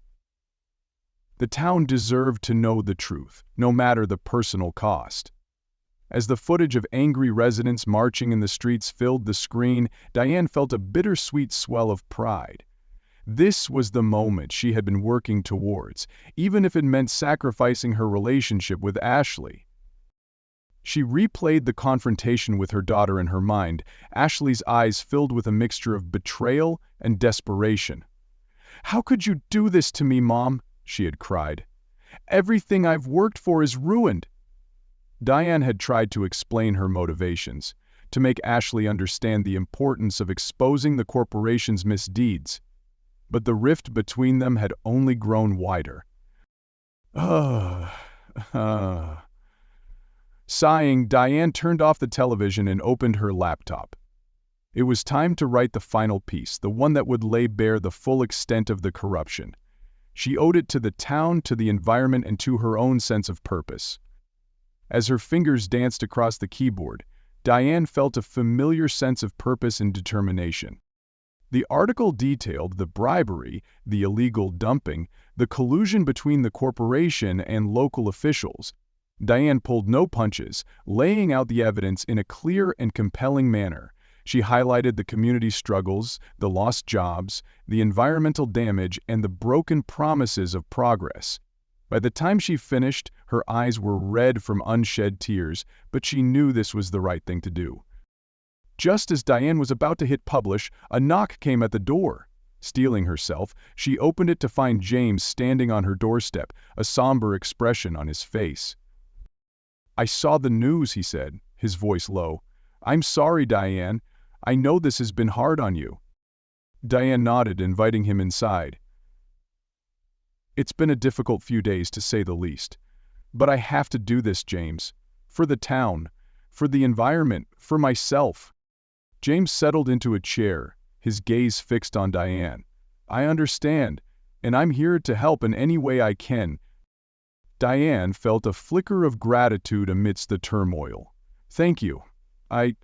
The town deserved to know the truth, no matter the personal cost. As the footage of angry residents marching in the streets filled the screen, Diane felt a bittersweet swell of pride. This was the moment she had been working towards, even if it meant sacrificing her relationship with Ashley. She replayed the confrontation with her daughter in her mind, Ashley's eyes filled with a mixture of betrayal and desperation. "How could you do this to me, Mom?" she had cried. "Everything I've worked for is ruined." Diane had tried to explain her motivations, to make Ashley understand the importance of exposing the corporation's misdeeds. But the rift between them had only grown wider. Sighing, Diane turned off the television and opened her laptop. It was time to write the final piece, the one that would lay bare the full extent of the corruption. She owed it to the town, to the environment, and to her own sense of purpose. As her fingers danced across the keyboard, Diane felt a familiar sense of purpose and determination. The article detailed the bribery, the illegal dumping, the collusion between the corporation and local officials. Diane pulled no punches, laying out the evidence in a clear and compelling manner. She highlighted the community struggles, the lost jobs, the environmental damage, and the broken promises of progress. By the time she finished, her eyes were red from unshed tears, but she knew this was the right thing to do. Just as Diane was about to hit publish, a knock came at the door. Steeling herself, she opened it to find James standing on her doorstep, a somber expression on his face. "I saw the news," he said, his voice low. "I'm sorry, Diane. I know this has been hard on you." Diane nodded, inviting him inside. "It's been a difficult few days, to say the least. But I have to do this, James. For the town, for the environment, for myself." James settled into a chair, his gaze fixed on Diane. "I understand, and I'm here to help in any way I can." Diane felt a flicker of gratitude amidst the turmoil. "Thank you. I'm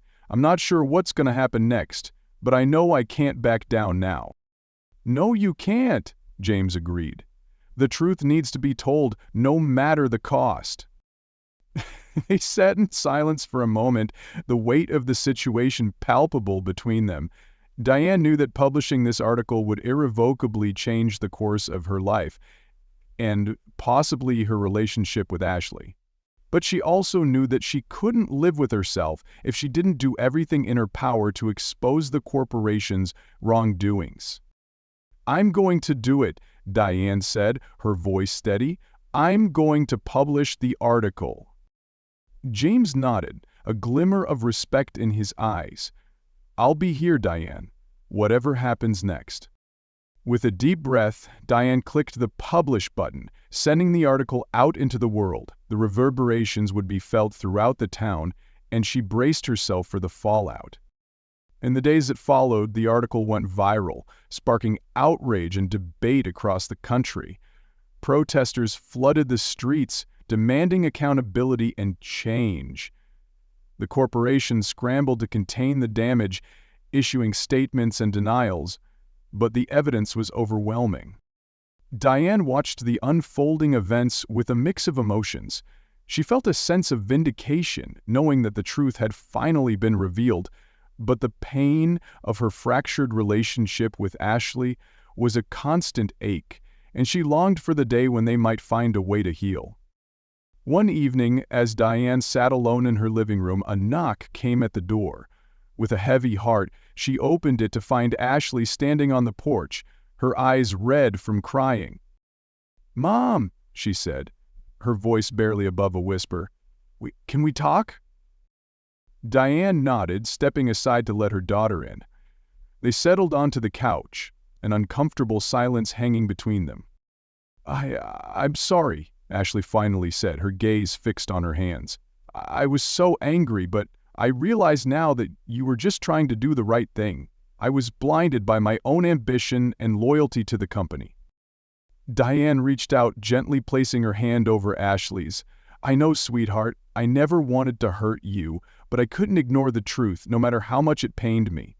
not sure what's going to happen next, but I know I can't back down now." "No, you can't," James agreed. "The truth needs to be told, no matter the cost." They sat in silence for a moment, the weight of the situation palpable between them. Diane knew that publishing this article would irrevocably change the course of her life, and possibly her relationship with Ashley. But she also knew that she couldn't live with herself if she didn't do everything in her power to expose the corporation's wrongdoings. "I'm going to do it," Diane said, her voice steady. "I'm going to publish the article." James nodded, a glimmer of respect in his eyes. "I'll be here, Diane, whatever happens next." With a deep breath, Diane clicked the Publish button, sending the article out into the world. The reverberations would be felt throughout the town, and she braced herself for the fallout. In the days that followed, the article went viral, sparking outrage and debate across the country. Protesters flooded the streets, demanding accountability and change. The corporation scrambled to contain the damage, issuing statements and denials, but the evidence was overwhelming. Diane watched the unfolding events with a mix of emotions. She felt a sense of vindication, knowing that the truth had finally been revealed, but the pain of her fractured relationship with Ashley was a constant ache, and she longed for the day when they might find a way to heal. One evening, as Diane sat alone in her living room, a knock came at the door. With a heavy heart, she opened it to find Ashley standing on the porch, her eyes red from crying. "Mom," she said, her voice barely above a whisper, "Can we talk?" Diane nodded, stepping aside to let her daughter in. They settled onto the couch, an uncomfortable silence hanging between them. I'm sorry," Ashley finally said, her gaze fixed on her hands. "I was so angry, but I realize now that you were just trying to do the right thing. I was blinded by my own ambition and loyalty to the company." Diane reached out, gently placing her hand over Ashley's. "I know, sweetheart, I never wanted to hurt you, but I couldn't ignore the truth, no matter how much it pained me."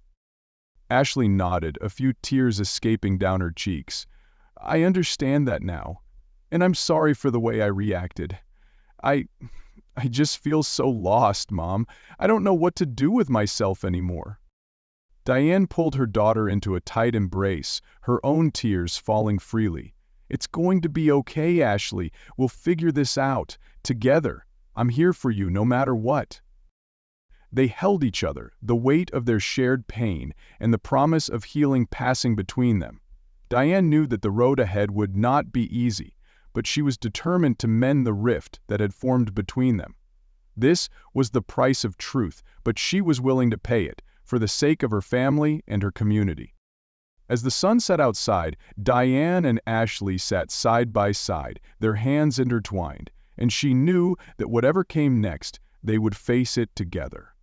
Ashley nodded, a few tears escaping down her cheeks. "I understand that now, and I'm sorry for the way I reacted. I just feel so lost, Mom. I don't know what to do with myself anymore." Diane pulled her daughter into a tight embrace, her own tears falling freely. "It's going to be okay, Ashley. We'll figure this out. Together. I'm here for you no matter what." They held each other, the weight of their shared pain and the promise of healing passing between them. Diane knew that the road ahead would not be easy, but she was determined to mend the rift that had formed between them. This was the price of truth, but she was willing to pay it, for the sake of her family and her community. As the sun set outside, Diane and Ashley sat side by side, their hands intertwined, and she knew that whatever came next, they would face it together.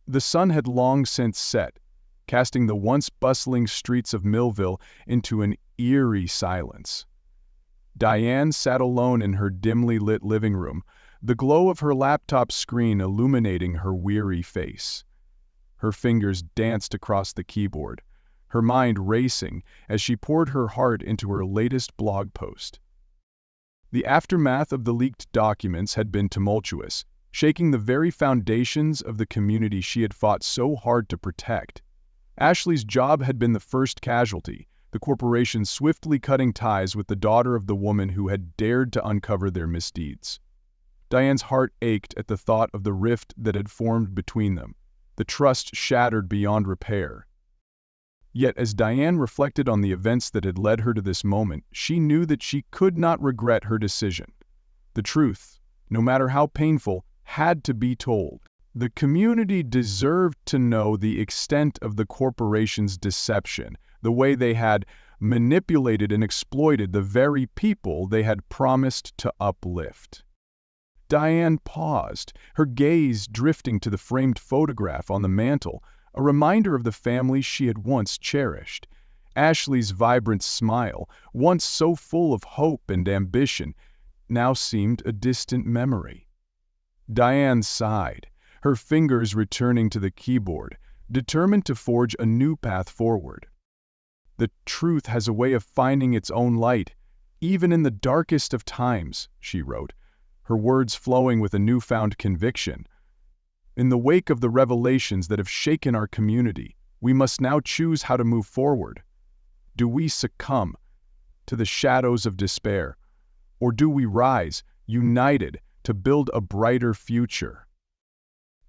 The sun had long since set, casting the once bustling streets of Millville into an eerie silence. Diane sat alone in her dimly lit living room, the glow of her laptop screen illuminating her weary face. Her fingers danced across the keyboard, her mind racing as she poured her heart into her latest blog post. The aftermath of the leaked documents had been tumultuous, shaking the very foundations of the community she had fought so hard to protect. Ashley's job had been the first casualty, the corporation swiftly cutting ties with the daughter of the woman who had dared to uncover their misdeeds. Diane's heart ached at the thought of the rift that had formed between them, the trust shattered beyond repair. Yet as Diane reflected on the events that had led her to this moment, she knew that she could not regret her decision. The truth, no matter how painful, had to be told. The community deserved to know the extent of the corporation's deception, the way they had manipulated and exploited the very people they had promised to uplift. Diane paused, her gaze drifting to the framed photograph on the mantel, a reminder of the family she had once cherished. Ashley's vibrant smile, once so full of hope and ambition, now seemed a distant memory. Diane sighed, her fingers returning to the keyboard, determined to forge a new path forward. "The truth has a way of finding its own light, even in the darkest of times," she wrote, her words flowing with a newfound conviction. "In the wake of the revelations that have shaken our community, we must now choose how to move forward. Do we succumb to the shadows of despair, or do we rise, united, to build a brighter future?"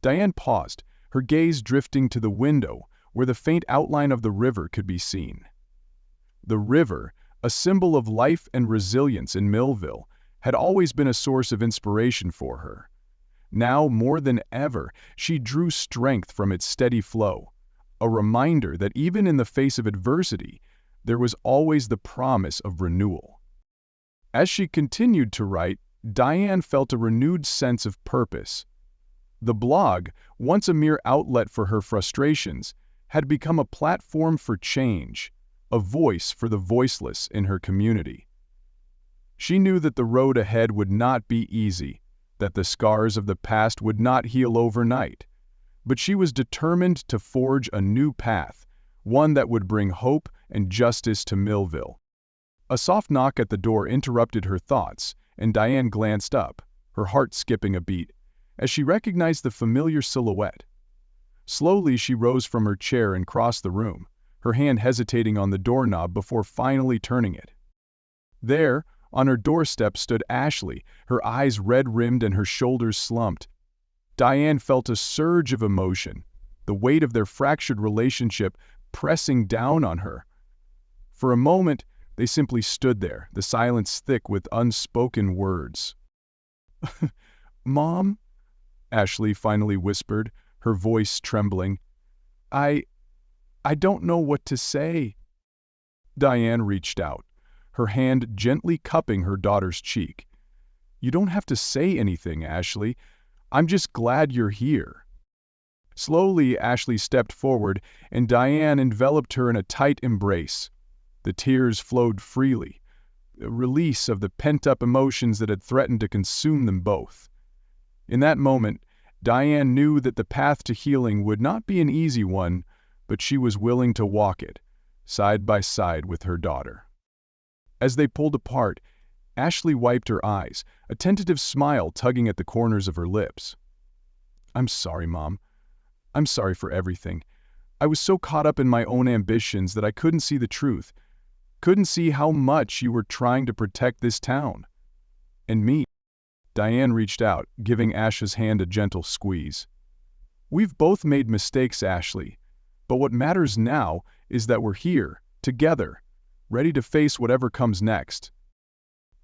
Diane paused, her gaze drifting to the window where the faint outline of the river could be seen. The river, a symbol of life and resilience in Millville, had always been a source of inspiration for her. Now, more than ever, she drew strength from its steady flow, a reminder that even in the face of adversity, there was always the promise of renewal. As she continued to write, Diane felt a renewed sense of purpose. The blog, once a mere outlet for her frustrations, had become a platform for change, a voice for the voiceless in her community. She knew that the road ahead would not be easy, that the scars of the past would not heal overnight, but she was determined to forge a new path, one that would bring hope and justice to Millville. A soft knock at the door interrupted her thoughts, and Diane glanced up, her heart skipping a beat, as she recognized the familiar silhouette. Slowly she rose from her chair and crossed the room, her hand hesitating on the doorknob before finally turning it. There, on her doorstep stood Ashley, her eyes red-rimmed and her shoulders slumped. Diane felt a surge of emotion, the weight of their fractured relationship pressing down on her. For a moment, they simply stood there, the silence thick with unspoken words. "Mom?" Ashley finally whispered, her voice trembling. I don't know what to say." Diane reached out, her hand gently cupping her daughter's cheek. "You don't have to say anything, Ashley. I'm just glad you're here." Slowly, Ashley stepped forward, and Diane enveloped her in a tight embrace. The tears flowed freely, a release of the pent-up emotions that had threatened to consume them both. In that moment, Diane knew that the path to healing would not be an easy one, but she was willing to walk it, side by side with her daughter. As they pulled apart, Ashley wiped her eyes, a tentative smile tugging at the corners of her lips. "I'm sorry, Mom. I'm sorry for everything. I was so caught up in my own ambitions that I couldn't see the truth, couldn't see how much you were trying to protect this town. And me." Diane reached out, giving Ash's hand a gentle squeeze. "We've both made mistakes, Ashley, but what matters now is that we're here, together, ready to face whatever comes next."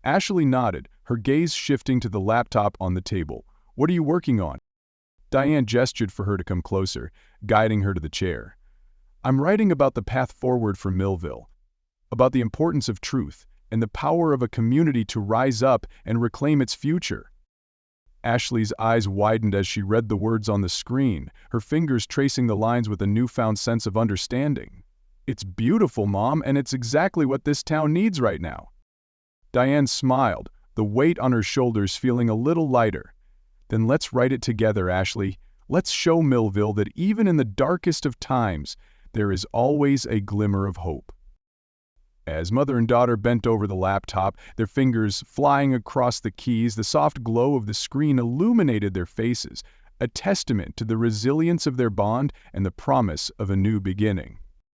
Ashley nodded, her gaze shifting to the laptop on the table. "What are you working on?" Diane gestured for her to come closer, guiding her to the chair. "I'm writing about the path forward for Millville, about the importance of truth and the power of a community to rise up and reclaim its future." Ashley's eyes widened as she read the words on the screen, her fingers tracing the lines with a newfound sense of understanding. "It's beautiful, Mom, and it's exactly what this town needs right now." Diane smiled, the weight on her shoulders feeling a little lighter. "Then let's write it together, Ashley. Let's show Millville that even in the darkest of times, there is always a glimmer of hope." As mother and daughter bent over the laptop, their fingers flying across the keys, the soft glow of the screen illuminated their faces, a testament to the resilience of their bond and the promise of a new beginning.